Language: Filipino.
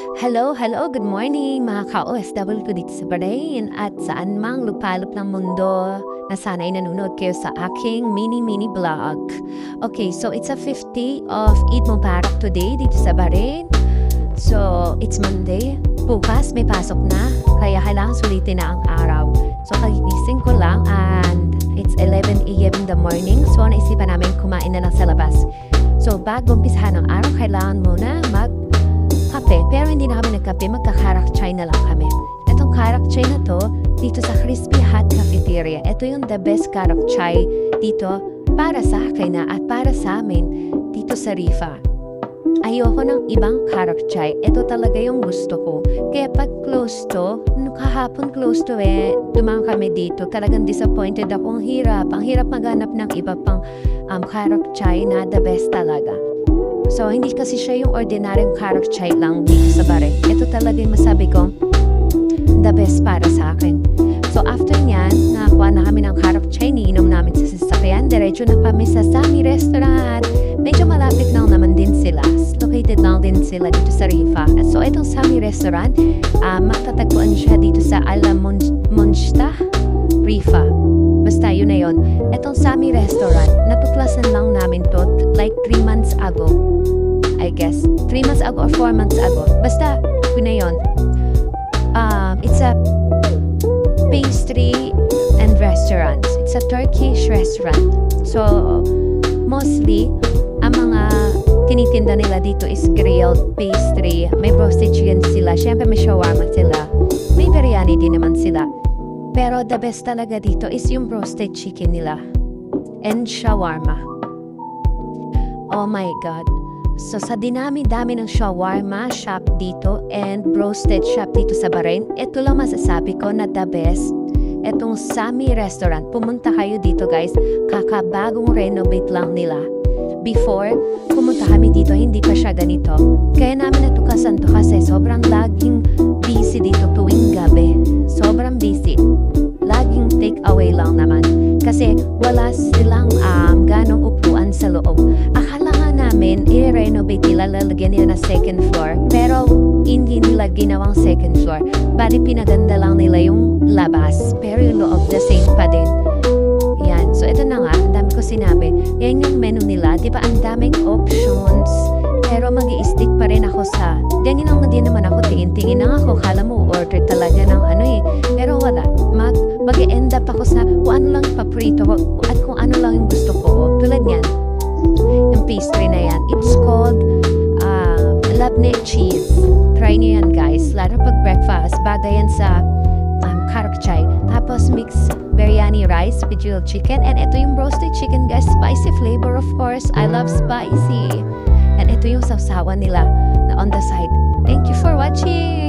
Hello, good morning mga ka-OFW ko dito sa Bahrain at saan mang lupalop ng mundo na sana'y nanonood kayo sa aking mini vlog. Okay, so it's a 50 of Eid Mubarak today dito sa Bahrain. So, it's Monday. Bukas may pasok na, kaya kailangan sulitin na ang araw. So, kagigising ko lang and it's 11 a.m. in the morning. So, naisipan namin kumain na lang sa labas. So, bago umpisahan ng araw, kailangan muna kape, pero hindi na kami nagkape, magkakarak chai na lang kami. Itong karak chai na to, dito sa Crispy Hut Cafeteria. Ito yung the best karak chai dito para sa akin at para sa amin dito sa Rifa. Ayoko ng ibang karak chai. Ito talaga yung gusto ko. Kaya pag close to, kahapon close to dumang kami dito. Talagang disappointed ako. Ang hirap maghanap ng iba pang karak chai na the best talaga. So, hindi kasi siya yung ordinaryong karak chai lang dito sa Bahrain. Ito talaga yung masabi ko, the best para sa akin. So, after nyan, nakakuha na kami ng karak chai, niinom namin sa sasakyan. Diretso na kami sa Sami Restaurant. Medyo malapit lang naman din sila. Located lang din sila dito sa Rifa. So, itong Sami Restaurant, matatagpuan siya dito sa Al-Munjtah, Rifa. Basta yun na yun. Itong Sami Restaurant, natuklasan lang namin to like 3 months ago. I guess. 3 months ago or 4 months ago. Basta, yun na yun. It's a pastry and restaurant. It's a Turkish restaurant. So, mostly, ang mga tinitinda nila dito is grilled pastry. May roasted chicken sila. Siyempre may shawarma sila. May biryani din naman sila. Pero the best talaga dito is yung roasted chicken nila. And shawarma. Oh my God. So sa dinami-dami ng shawarma shop dito and roasted shop dito sa Bahrain, ito lang masasabi ko na the best. Etong Sami Restaurant. Pumunta kayo dito guys. Kakabagong renovate lang nila. Before, pumunta kami dito, hindi pa siya ganito. Kaya namin natukasan to kasi sobrang laging busy dito tuwing gabi. Sobrang busy. Laging take away lang naman. Kasi wala silang ganong upuan sa loob. Akala nga namin, i-renovate nila, lalagyan nila na second floor. Pero hindi nila ginawang second floor. Bali pinaganda lang nila yung labas. Pero yung loob, the same pa din. Yan. So ito na nga, ang dami ko sinabi. Yan yung menu nila. Diba ang daming options. Pero mag-i-stick pa rin ako sa... Ganyan lang din naman ako. Tingin-tingin lang ako. Kala mo order talaga ng Pero wala. Mag-end up ako sa kung ano lang paprito ko at kung ano lang yung gusto ko. Tulad yan. Yung pastry na yan. It's called labne cheese. Try nyo yan guys. Lalo pag breakfast. Bagay yan sa karak chai. Tapos mix biryani rice with grilled chicken. And ito yung roasted chicken guys. Spicy flavor of course. I love spicy. And ito yung sawsawan nila na on the side. Thank you for watching!